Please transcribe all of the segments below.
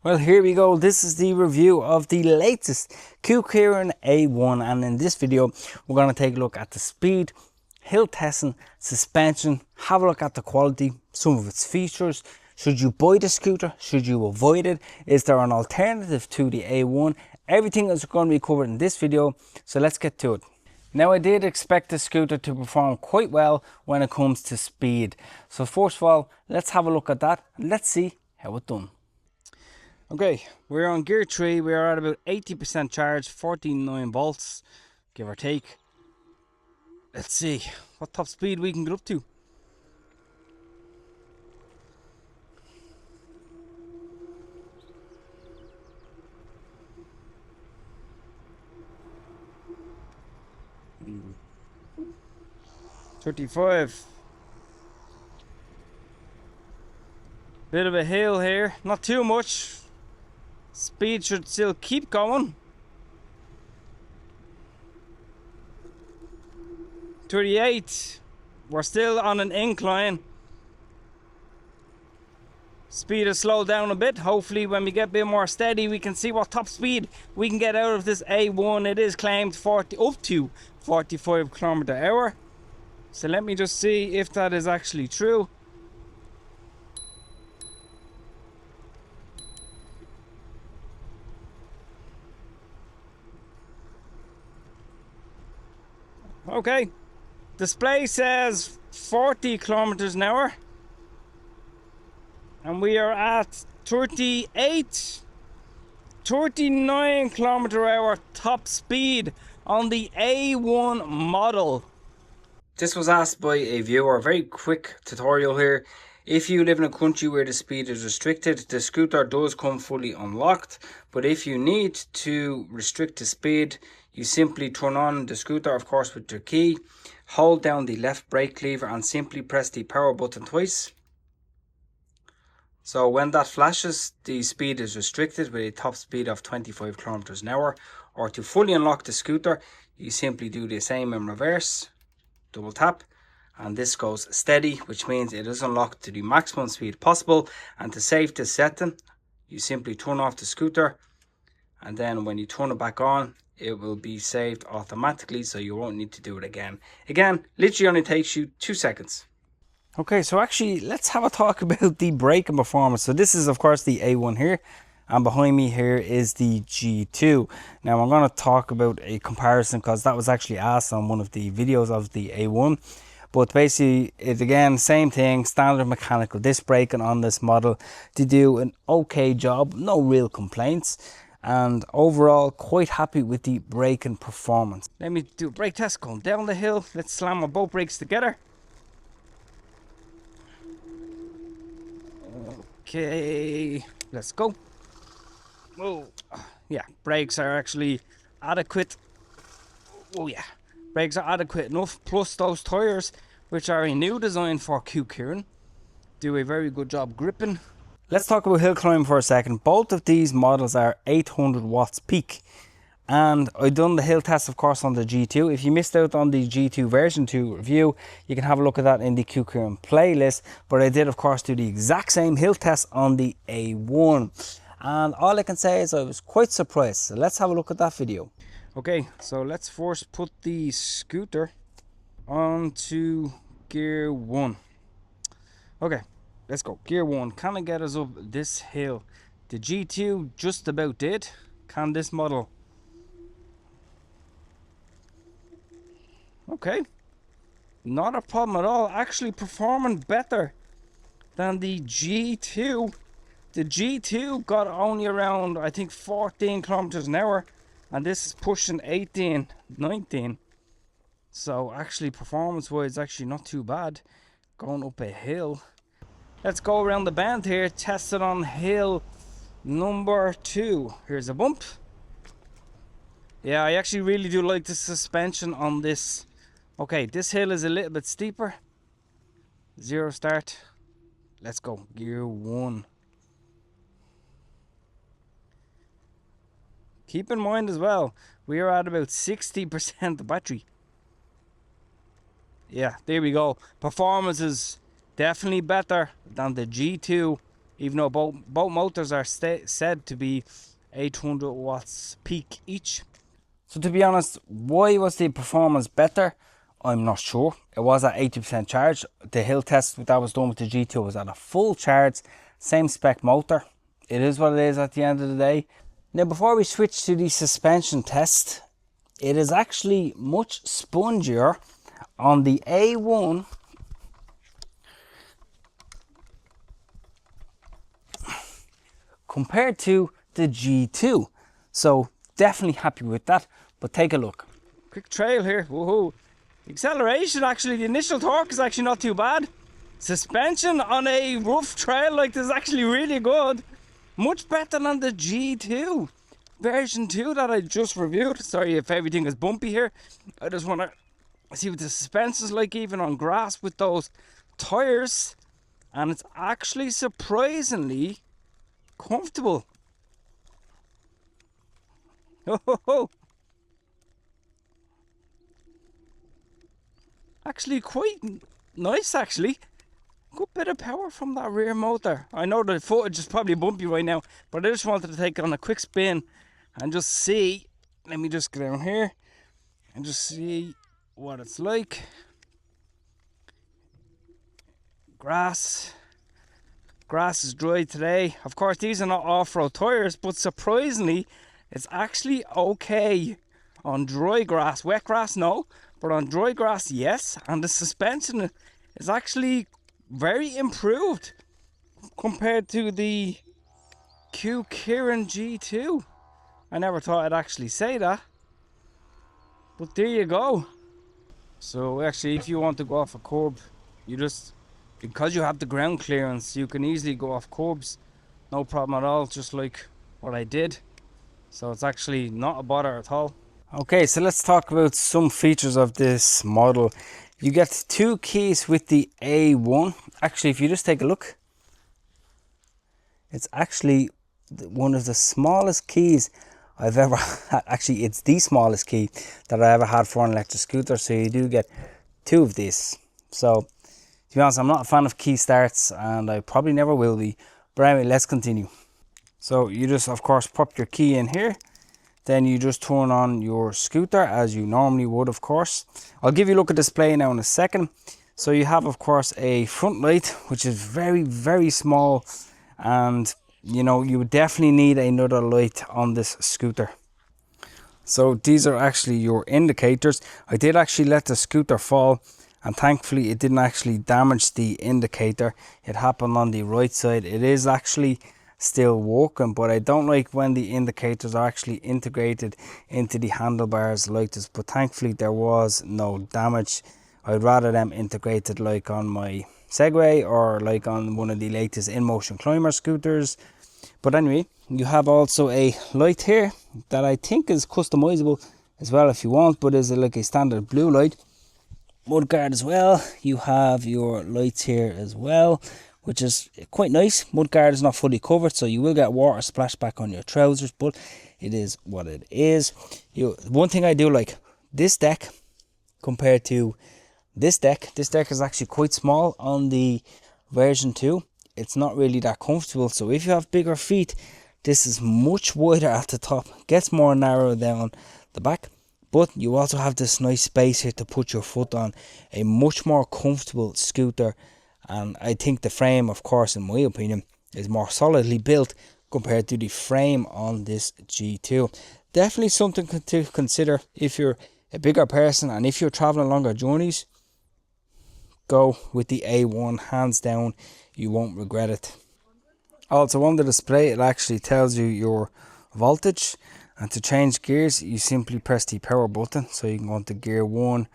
Well, here we go. This is the review of the latest Kukirin A1, and in this video we're going to take a look at the speed, hill testing, suspension, have a look at the quality, some of its features. Should you buy the scooter? Should you avoid it? Is there an alternative to the A1? Everything is going to be covered in this video, so let's get to it. Now, I did expect the scooter to perform quite well when it comes to speed. So first of all, let's have a look at that and let's see how it's done. Okay, we're on gear 3, we are at about 80% charge, 49 volts, give or take. Let's see what top speed we can get up to. Mm. 35. Bit of a hill here, not too much. Speed should still keep going. 38. We're still on an incline. Speed has slowed down a bit. Hopefully when we get a bit more steady we can see what top speed we can get out of this A1. It is claimed up to 45 km/h. So let me just see if that is actually true. Okay, display says 40 km/h, and we are at 39 km/h top speed on the A1 model. This was asked by a viewer. Very quick tutorial here. If you live in a country where the speed is restricted, the scooter does come fully unlocked, but if you need to restrict the speed, you simply turn on the scooter, of course, with your key, hold down the left brake lever and simply press the power button twice. So when that flashes, the speed is restricted with a top speed of 25 km/h. Or to fully unlock the scooter, you simply do the same in reverse, double tap, and this goes steady, which means it is unlocked to the maximum speed possible. And to save this setting, you simply turn off the scooter, and then when you turn it back on, it will be saved automatically, so you won't need to do it again. Again, literally only takes you 2 seconds. Okay, so actually let's have a talk about the braking performance. So this is of course the A1 here, and behind me here is the G2. Now I'm going to talk about a comparison because that was actually asked on one of the videos of the A1. But basically, it's again, same thing, standard mechanical disc braking on this model. They do an okay job, no real complaints. And overall, quite happy with the braking performance. Let me do a brake test going down the hill. Let's slam my both brakes together. Okay, let's go. Whoa, yeah, brakes are actually adequate. Oh yeah, brakes are adequate enough, plus those tires, which are a new design for Kukirin, do a very good job gripping. Let's talk about hill climb for a second. Both of these models are 800 watts peak, and I've done the hill test of course on the G2. If you missed out on the G2 version 2 review, you can have a look at that in the Kukirin playlist, but I did of course do the exact same hill test on the A1, and all I can say is I was quite surprised. So let's have a look at that video. Okay, so let's first put the scooter onto gear 1. Okay, let's go. Gear 1, can I get us up this hill? The G2 just about did. Can this model? Okay, not a problem at all. Actually performing better than the G2. The G2 got only around, I think, 14 km/h, and this is pushing 18, 19. So actually performance wise, actually not too bad going up a hill. Let's go around the bend here, test it on hill number 2. Here's a bump. Yeah, I actually really do like the suspension on this. Okay, this hill is a little bit steeper. 0 start. Let's go. Gear 1. Keep in mind as well, we are at about 60% battery. Yeah, there we go. Performance is definitely better than the G2 even though both motors are said to be 800 watts peak each. So to be honest, why was the performance better? I'm not sure. It was at 80% charge. The hill test that was done with the G2 was at a full charge, same spec motor. It is what it is at the end of the day. Now before we switch to the suspension test, it is actually much spongier on the A1 compared to the G2. So definitely happy with that, but take a look. Quick trail here, woohoo. Acceleration, actually, the initial torque is actually not too bad. Suspension on a rough trail like this is actually really good. Much better than the G2 version 2 that I just reviewed. Sorry if everything is bumpy here. I just want to see what the suspension is like even on grass with those tires. And it's actually surprisingly comfortable. Oh. Actually quite nice actually. Good bit of power from that rear motor. I know the footage is probably bumpy right now, but I just wanted to take it on a quick spin and just see. Let me just get down here and just see what it's like. Grass is dry today. Of course these are not off-road tires, but surprisingly it's actually okay on dry grass. Wet grass no, but on dry grass yes. And the suspension is actually very improved compared to the Kukirin G2. I never thought I'd actually say that, but there you go. So actually if you want to go off a curb, you just, because you have the ground clearance, you can easily go off curbs, no problem at all, just like what I did. So it's actually not a bother at all. Okay, so let's talk about some features of this model. You get 2 keys with the A1. Actually, if you just take a look, it's actually one of the smallest keys I've ever had. Actually, it's the smallest key that I ever had for an electric scooter. So you do get 2 of these. So to be honest, I'm not a fan of key starts and I probably never will be. But anyway, let's continue. So you just, of course, pop your key in here. Then you just turn on your scooter as you normally would, of course. I'll give you a look at the display now in a second. So you have, of course, a front light, which is very, very small. And, you know, you would definitely need another light on this scooter. So these are actually your indicators. I did actually let the scooter fall, and thankfully it didn't actually damage the indicator. It happened on the right side. It is actually still working, but I don't like when the indicators are actually integrated into the handlebars like this, but thankfully there was no damage. I'd rather them integrated like on my Segway or like on one of the latest InMotion climber scooters. But anyway, you have also a light here that I think is customizable as well if you want, but is like a standard blue light. Mudguard as well. You have your lights here as well, which is quite nice. Mudguard is not fully covered, so you will get water splashback on your trousers, but it is what it is. One thing I do like, this deck compared to this deck is actually quite small on the version 2. It's not really that comfortable, so if you have bigger feet, this is much wider at the top, gets more narrow down the back. But you also have this nice space here to put your foot on. A much more comfortable scooter. And I think the frame, of course, in my opinion, is more solidly built compared to the frame on this G2. Definitely something to consider if you're a bigger person and if you're traveling longer journeys. Go with the A1, hands down. You won't regret it. Also on the display, it actually tells you your voltage. And to change gears, you simply press the power button. So you can go into gear 1,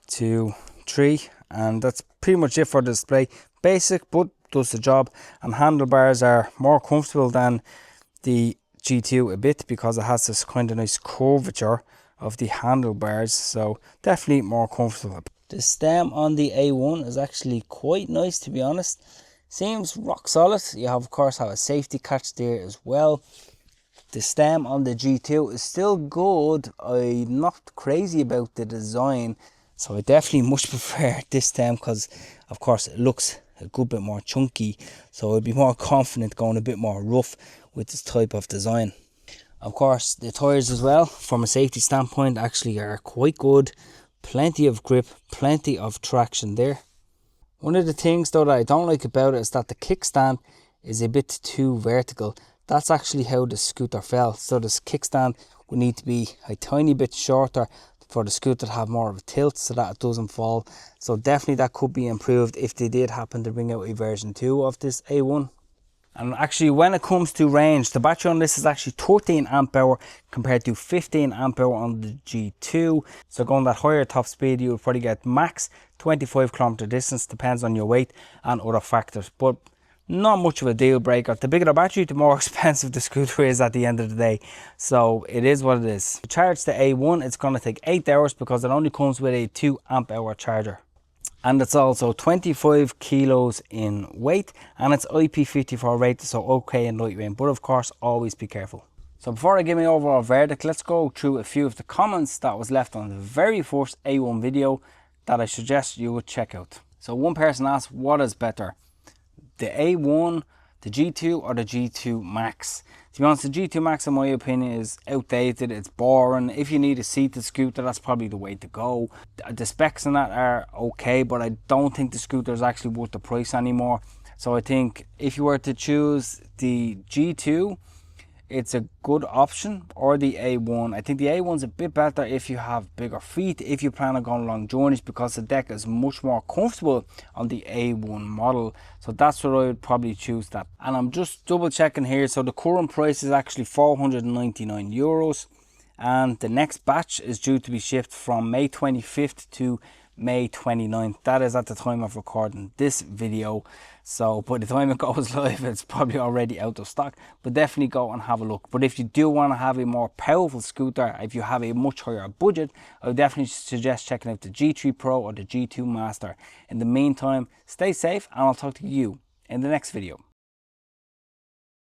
2, 3. And that's pretty much it for the display. Basic, but does the job. And handlebars are more comfortable than the G2 a bit, because it has this kind of nice curvature of the handlebars. So definitely more comfortable. The stem on the A1 is actually quite nice, to be honest. Seems rock solid. You have, of course, have a safety catch there as well. The stem on the G2 is still good. I'm not crazy about the design, so I definitely much prefer this stem because, of course, it looks a good bit more chunky, so I'd be more confident going a bit more rough with this type of design. Of course, the tyres as well, from a safety standpoint, actually are quite good. Plenty of grip, plenty of traction there. One of the things though that I don't like about it is that the kickstand is a bit too vertical. That's actually how the scooter fell. So this kickstand would need to be a tiny bit shorter for the scooter to have more of a tilt so that it doesn't fall. So definitely that could be improved if they did happen to bring out a version 2 of this A1. And actually, when it comes to range, the battery on this is actually 13 amp hour compared to 15 amp hour on the G2. So going that higher top speed, you will probably get max 25 kilometer distance, depends on your weight and other factors, but not much of a deal breaker. The bigger the battery, the more expensive the scooter is at the end of the day. So it is what it is. To charge the A1, it's going to take 8 hours because it only comes with a 2 amp hour charger. And it's also 25 kilos in weight, and it's IP54 rated, so okay and lightweight, but of course always be careful. So before I give my overall verdict, let's go through a few of the comments that was left on the very first A1 video that I suggest you would check out. So one person asked, what is better, the A1, the G2 or the G2 Max? To be honest, the G2 Max in my opinion is outdated, it's boring. If you need a seated scooter, that's probably the way to go. The specs on that are okay, but I don't think the scooter is actually worth the price anymore. So I think if you were to choose the G2, it's a good option, or the A1. I think the A1's a bit better if you have bigger feet, if you plan on going long journeys, because the deck is much more comfortable on the A1 model. So that's what I would probably choose that. And I'm just double checking here, so the current price is actually €499, and the next batch is due to be shipped from May 25th to May 29th. That is at the time of recording this video. So by the time it goes live, it's probably already out of stock, but definitely go and have a look. But if you do want to have a more powerful scooter, if you have a much higher budget, I would definitely suggest checking out the G3 Pro or the G2 Master. In the meantime, stay safe, and I'll talk to you in the next video.